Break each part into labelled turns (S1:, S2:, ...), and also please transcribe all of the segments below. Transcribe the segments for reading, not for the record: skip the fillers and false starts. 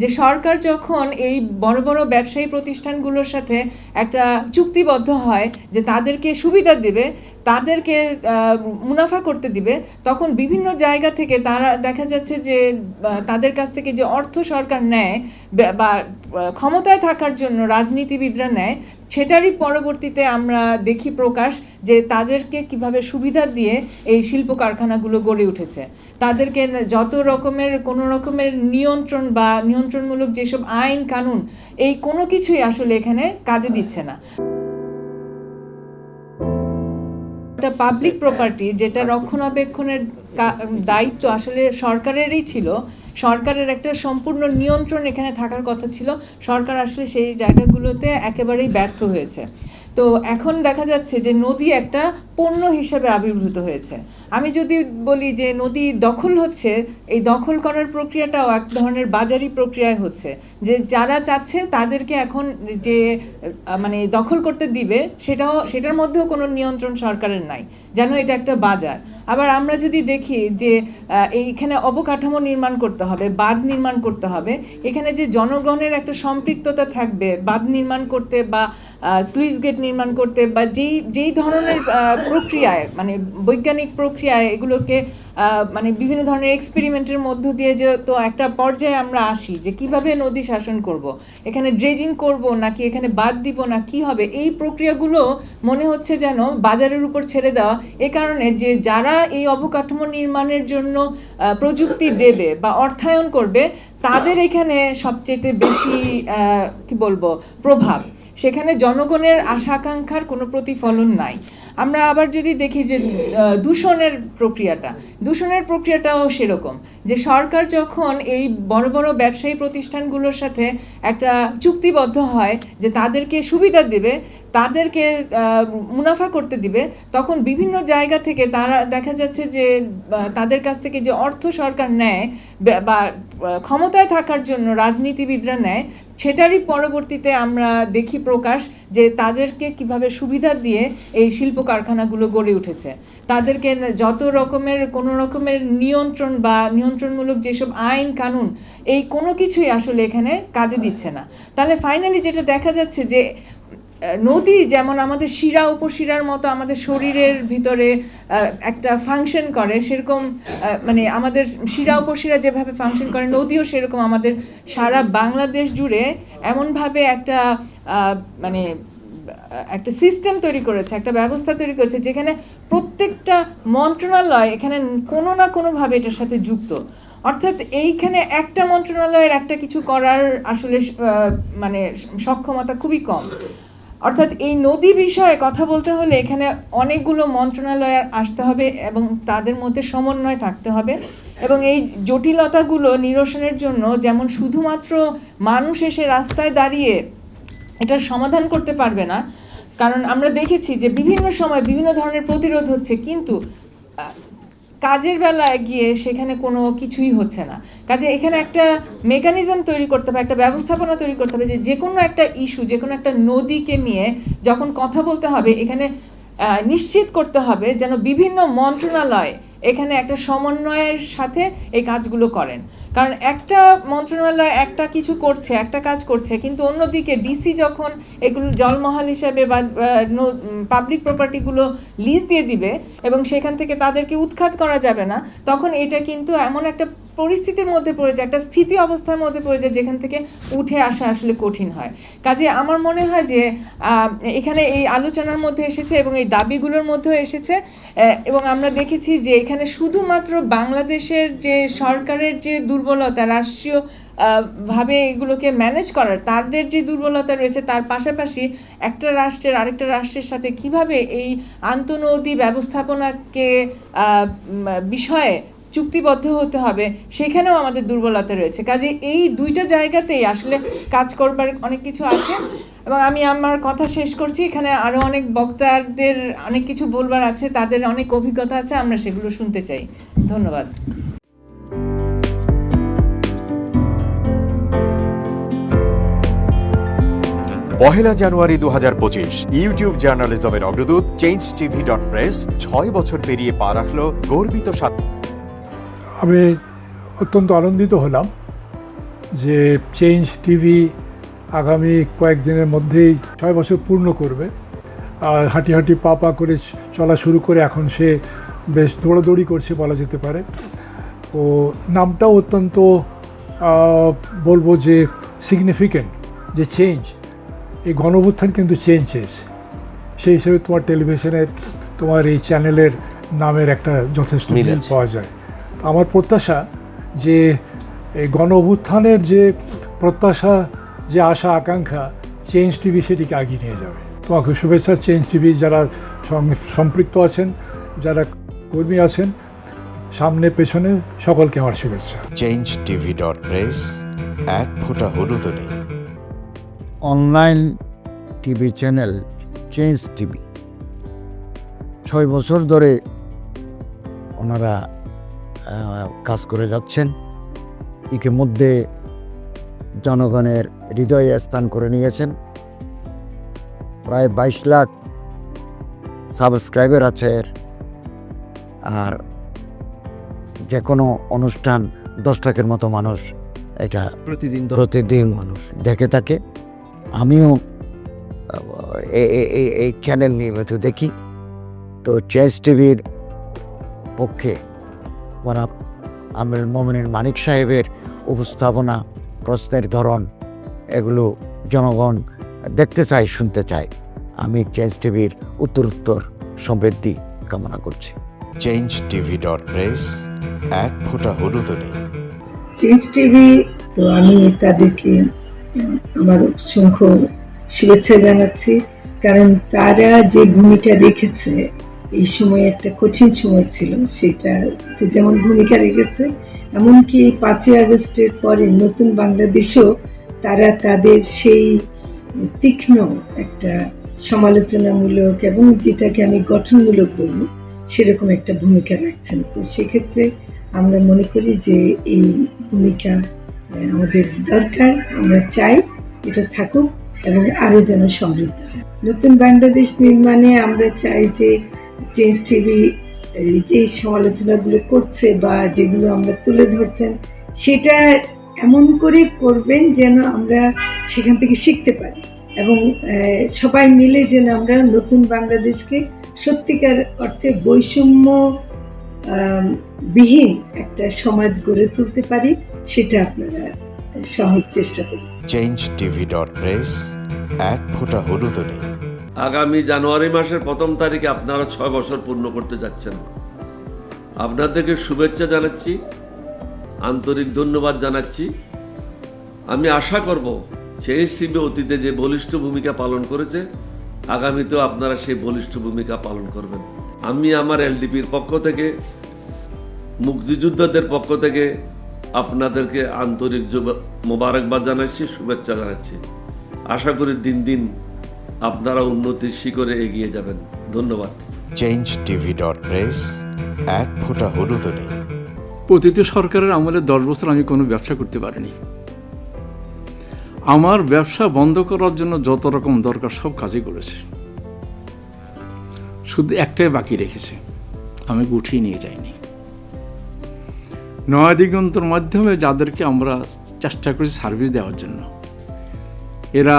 S1: যে সরকার যখন এই বড় বড় ব্যবসায়ী প্রতিষ্ঠানগুলোর সাথে একটা চুক্তিবদ্ধ হয় যে তাদেরকে সুবিধা দেবে, তাদেরকে মুনাফা করতে দিবে, তখন বিভিন্ন জায়গা থেকে তারা দেখা যাচ্ছে যে তাদের কাছ থেকে যে অর্থ সরকার নেয় বা ক্ষমতায় থাকার জন্য রাজনীতিবিদরা নেয়, সেটারই পরবর্তীতে আমরা দেখি প্রকাশ যে তাদেরকে কিভাবে সুবিধা দিয়ে এই শিল্প কারখানাগুলো গড়ে উঠেছে। তাদেরকে যত রকমের কোনো রকমের নিয়ন্ত্রণ বা নিয়ন্ত্রণমূলক যেসব আইন কানুন, এই কোনো কিছুই আসলে এখানে কাজে দিচ্ছে না। একটা পাবলিক প্রপার্টি যেটা রক্ষণাবেক্ষণের দায়িত্ব আসলে সরকারেরই ছিল, সরকারের একটা সম্পূর্ণ নিয়ন্ত্রণ এখানে থাকার কথা ছিল, সরকার আসলে সেই জায়গাগুলোতে একেবারেই ব্যর্থ হয়েছে। তো এখন দেখা যাচ্ছে যে নদী একটা পণ্য হিসেবে আবির্ভূত হয়েছে। আমি যদি বলি যে নদী দখল হচ্ছে, এই দখল করার প্রক্রিয়াটাও এক ধরনের বাজারি প্রক্রিয়ায় হচ্ছে, যে যারা চাচ্ছে তাদেরকে এখন যে মানে দখল করতে দিবে সেটার মধ্যেও কোনো নিয়ন্ত্রণ সরকারের নাই, যেন এটা একটা বাজার। আবার আমরা যদি দেখি যে এইখানে অবকাঠামো নির্মাণ করতে হবে, বাঁধ নির্মাণ করতে হবে, এখানে যে জনগণের একটা সম্পৃক্ততা থাকবে বাঁধ নির্মাণ করতে বা স্লুইস গেট নির্মাণ করতে বা যেই ধরনের প্রক্রিয়ায় মানে বৈজ্ঞানিক প্রক্রিয়ায় এগুলোকে মানে বিভিন্ন ধরনের এক্সপেরিমেন্টের মধ্য দিয়ে যে তো একটা পর্যায়ে আমরা আসি যে কিভাবে নদী শাসন করব, এখানে ড্রেজিং করব নাকি এখানে বাদ দিব না কি হবে, এই প্রক্রিয়াগুলো মনে হচ্ছে যেন বাজারের উপর ছেড়ে দেওয়া। এ কারণে যে যারা এই অবকাঠামো নির্মাণের জন্য প্রযুক্তি দেবে বা অর্থায়ন করবে, তাদের এখানে সবচেয়ে বেশি কি বলবো প্রভাব, সেখানে জনগণের আশা আকাঙ্ক্ষার কোনো প্রতিফলন নাই। আমরা আবার যদি দেখি যে দূষণের প্রক্রিয়াটাও সেরকম, যে সরকার যখন এই বড় বড় ব্যবসায়ী প্রতিষ্ঠানগুলোর সাথে একটা চুক্তিবদ্ধ হয় যে তাদেরকে সুবিধা দেবে, তাদেরকে মুনাফা করতে দিবে, তখন বিভিন্ন জায়গা থেকে তারা দেখা যাচ্ছে যে তাদের কাছ থেকে যে অর্থ সরকার নেয় বা ক্ষমতায় থাকার জন্য রাজনীতিবিদরা নেয়, সেটারই পরবর্তীতে আমরা দেখি প্রকাশ যে তাদেরকে কিভাবে সুবিধা দিয়ে এই শিল্প কারখানাগুলো গড়ে উঠেছে। তাদেরকে যত রকমের কোনো রকমের নিয়ন্ত্রণ বা নিয়ন্ত্রণমূলক যেসব আইন কানুন, এই কোনো কিছুই আসলে এখানে কাজে দিচ্ছে না। তাহলে ফাইনালি যেটা দেখা যাচ্ছে যে নদী যেমন আমাদের শিরা উপশিরার মতো আমাদের শরীরের ভিতরে একটা ফাংশন করে, সেরকম মানে আমাদের শিরা উপশিরা যেভাবে ফাংশন করে, নদীও সেরকম আমাদের সারা বাংলাদেশ জুড়ে এমনভাবে একটা মানে একটা সিস্টেম তৈরি করেছে, একটা ব্যবস্থা তৈরি করেছে, যেখানে প্রত্যেকটা মন্ত্রণালয় এখানে কোনো না কোনোভাবে এটার সাথে যুক্ত। অর্থাৎ এইখানে একটা মন্ত্রণালয়ের একটা কিছু করার আসলে মানে সক্ষমতা খুবই কম। অর্থাৎ এই নদী বিষয়ে কথা বলতে হলে এখানে অনেকগুলো মন্ত্রণালয় আসতে হবে এবং তাদের মধ্যে সমন্বয় থাকতে হবে, এবং এই জটিলতাগুলো নিরসনের জন্য যেমন শুধুমাত্র মানুষ এসে রাস্তায় দাঁড়িয়ে এটার সমাধান করতে পারবে না, কারণ আমরা দেখেছি যে বিভিন্ন সময় বিভিন্ন ধরনের প্রতিরোধ হচ্ছে, কিন্তু কাজের বেলায় গিয়ে সেখানে কোনো কিছুই হচ্ছে না। কাজে এখানে একটা মেকানিজম তৈরি করতে হবে, একটা ব্যবস্থাপনা তৈরি করতে হবে, যে কোনো একটা ইস্যু, যে কোনো একটা নদীকে নিয়ে যখন কথা বলতে হবে, এখানে নিশ্চিত করতে হবে যেন বিভিন্ন মন্ত্রণালয় এখানে একটা সমন্বয়ের সাথে এই কাজগুলো করেন। কারণ একটা মন্ত্রণালয় একটা কিছু করছে, একটা কাজ করছে, কিন্তু অন্যদিকে ডিসি যখন এগুলো জলমহল হিসাবে বা পাবলিক প্রপার্টিগুলো লিজ দিয়ে দিবে এবং সেখান থেকে তাদেরকে উৎখাত করা যাবে না, তখন এটা কিন্তু এমন একটা পরিস্থিতির মধ্যে পড়ে যায়, একটা স্থিতি অবস্থার মধ্যে পড়ে যায় যেখান থেকে উঠে আসা আসলে কঠিন হয়। কাজে আমার মনে হয় যে এখানে এই আলোচনার মধ্যে এসেছে এবং এই দাবিগুলোর মধ্যেও এসেছে, এবং আমরা দেখেছি যে এখানে শুধুমাত্র বাংলাদেশের যে সরকারের যে দুর্বলতা, রাষ্ট্রীয় ভাবে এগুলোকে ম্যানেজ করার তাদের যে দুর্বলতা রয়েছে, তার পাশাপাশি একটা রাষ্ট্রের আরেকটা রাষ্ট্রের সাথে কিভাবে এই আন্তঃনদী ব্যবস্থাপনাকে বিষয়ে চুক্তিবদ্ধ হতে হবে, সেখানেও আমাদের দুর্বলতা রয়েছে। কাজে এই দুইটা জায়গাতেই আসলে কাজ করবার অনেক কিছু আছে, এবং আমি আমার কথা শেষ করছি। এখানে আরও অনেক বক্তাদের অনেক কিছু বলবার আছে, তাদের অনেক অভিজ্ঞতা আছে, আমরা সেগুলো শুনতে চাই। ধন্যবাদ।
S2: পহেলা জানুয়ারি 2025 ইউটিউব জার্নালিজমের অগ্রদূত changetv.press 6 বছর পেরিয়ে পা রাখল গর্বিত
S3: আমি অত্যন্ত আনন্দিত হলাম যে চেঞ্জ টিভি আগামী কয়েকদিনের মধ্যেই 6 বছর পূর্ণ করবে। আর হাঁটি হাঁটি পা পা করে চলা শুরু করে এখন সে বেশ দৌড়াদৌড়ি করছে বলা যেতে পারে। ও নামটাও অত্যন্ত বলবো যে সিগনিফিক্যান্ট, যে চেঞ্জ, এই গণঅভ্যুত্থান কিন্তু চেঞ্জ চেয়েছে। সেই হিসেবে তোমার টেলিভিশনের, তোমার এই চ্যানেলের নামের একটা যথেষ্ট মিল পাওয়া যায়। আমার প্রত্যাশা যে এই গণঅভ্যুত্থানের যে প্রত্যাশা, যে আশা আকাঙ্ক্ষা, চেঞ্জ টিভি সেটিকে এগিয়ে নিয়ে যাবে। তোমাকে শুভেচ্ছা। চেঞ্জ টিভি যারা সম্পৃক্ত আছেন, যারা কর্মী আছেন, সামনে পেছনে সকলকে আমার শুভেচ্ছা।
S2: changetv.press, এক ফোঁটা হলুদও নেই।
S4: Online TV channel change TV 6 বছর ধরে ওনারা কাজ করে যাচ্ছেন। ইতিমধ্যে জনগণের হৃদয়ে স্থান করে নিয়েছেন। প্রায় 22 লাখ সাবস্ক্রাইবার আছে এর। আর যে কোনো অনুষ্ঠান 10 লাখের মতো মানুষ এটা প্রতিদিন মানুষ দেখে থাকে। আমিও এই চ্যানেল নিয়মিত দেখি। তো চেঞ্জ টিভির পক্ষে আমির মোমিনুল মানিক সাহেবের উপস্থাপনা, প্রশ্নের ধরন, এগুলো জনগণ দেখতে চায়, শুনতে চায়। আমি চেঞ্জ টিভির উত্তরোত্তর সমৃদ্ধি কামনা করছি।
S2: changetv.press, এক ফোঁটা হলুদও নেই।
S5: চেঞ্জ টিভি, তো আমি তাদেরকে আমার অসংখ্য শুভেচ্ছা জানাচ্ছি, কারণ তারা যে ভূমিকা রেখেছে এই সময়, একটা কঠিন সময় ছিল, সেটাতে যেমন ভূমিকা রেখেছে, এমনকি 5ই আগস্টের পরে নতুন বাংলাদেশেও তারা তাদের সেই তীক্ষ্ণ একটা সমালোচনামূলক এবং যেটাকে আমি গঠনমূলক বলবো সেরকম একটা ভূমিকা রাখছেন। তো সেক্ষেত্রে আমরা মনে করি যে এই ভূমিকা আমাদের দরকার, আমরা চাই এটা থাকুক এবং আরও যেন সমৃদ্ধ হয়। নতুন বাংলাদেশ নির্মাণে আমরা চাই যে চেঞ্জ টিভি যে সমালোচনাগুলো করছে বা যেগুলো আমরা তুলে ধরছেন, সেটা এমন করে করবেন যেন আমরা সেখান থেকে শিখতে পারি এবং সবাই মিলে যেন আমরা নতুন বাংলাদেশকে সত্যিকার অর্থে বৈষম্য বিহীন একটা সমাজ গড়ে তুলতে পারি, সেটা আপনারা সহজ চেষ্টা করুন।
S2: changetv.press, এক ফোঁটা হলুদও নেই।
S6: আগামী জানুয়ারি মাসের 1 তারিখে আপনারা 6 বছর পূর্ণ করতে যাচ্ছেন। আপনাদেরকে শুভেচ্ছা জানাচ্ছি, আন্তরিক ধন্যবাদ জানাচ্ছি। আমি আশা করব চেঞ্জ টিভি অতীতে যে বলিষ্ঠ ভূমিকা পালন করেছে, আগামীতেও আপনারা সেই বলিষ্ঠ ভূমিকা পালন করবেন। আমি আমার এলডিপির পক্ষ থেকে, মুক্তিযোদ্ধাদের পক্ষ থেকে আপনাদেরকে আন্তরিক মোবারকবাদ জানাচ্ছি, শুভেচ্ছা জানাচ্ছি। আশা করি দিন দিন আপনারা উন্নতির শিখরে এগিয়ে যাবেন। ধন্যবাদ।
S2: changetv.press, এক ফোঁটা হলুদও নেই।
S7: প্রতিটি সরকারের আমলে 10 বছর আমি কোনো ব্যবসা করতে পারিনি। আমার ব্যবসা বন্ধ করার জন্য যত রকম দরকার সব কাজই করেছে, শুধু একটাই বাকি রেখেছে, আমি গুটিয়ে নিয়ে যাইনি। নয়া দিগন্তর মাধ্যমে যাদেরকে আমরা চেষ্টা করেছি সার্ভিস দেওয়ার জন্য, এরা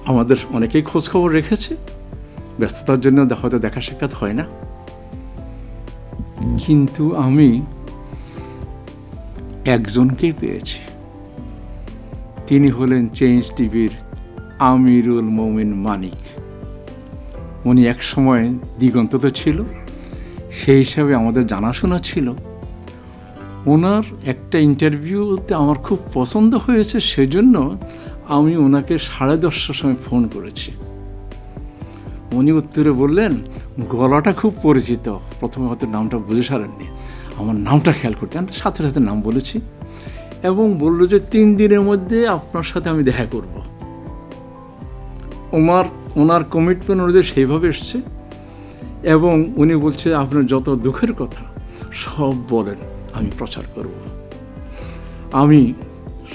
S7: আমাদের অনেকেই খোঁজখবর রেখেছে। ব্যস্ততার জন্য হয়তো দেখা সাক্ষাৎ হয় না, কিন্তু আমি একজনকেই পেয়েছি। তিনি হলেন চেঞ্জ টিভির আমিরুল মোমিন মানিক। উনি এক সময় দিগন্ততে ছিল, সেই হিসাবে আমাদের জানাশোনা ছিল। ওনার একটা ইন্টারভিউতে আমার খুব পছন্দ হয়েছে, সেজন্য আমি ওনাকে 10:30টার সময় ফোন করেছি। উনি উত্তরে বললেন, গলাটা খুব পরিচিত। প্রথমে হয়তো নামটা বুঝে সারেননি, আমার নামটা খেয়াল করতে, আমি সাথে সাথে নাম বলেছি এবং বললো যে 3 দিনের মধ্যে আপনার সাথে আমি দেখা করব। ওনার কমিটমেন্ট অনুযায়ী সেইভাবে এসছে এবং উনি বলছে আপনার যত দুঃখের কথা সব বলেন, আমি প্রচার করব। আমি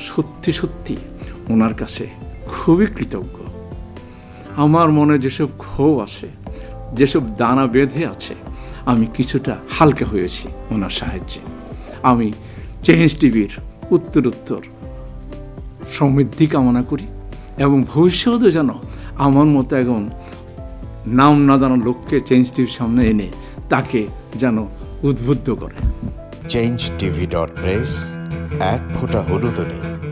S7: সত্যি সত্যি ওনার কাছে খুবই কৃতজ্ঞ। আমার মনে যেসব ক্ষোভ আছে, যেসব দানা বেঁধে আছে, আমি কিছুটা হালকা হয়েছি ওনার সাহায্যে। আমি চেঞ্জ টিভির উত্তরোত্তর সমৃদ্ধি কামনা করি এবং ভবিষ্যতে যেন আমার মতো একজন নাম না জানার লোককে চেঞ্জ টিভির সামনে এনে তাকে যেন উদ্বুদ্ধ করে।
S2: changeTV.press, এক ফোঁটা হলুদ নেই।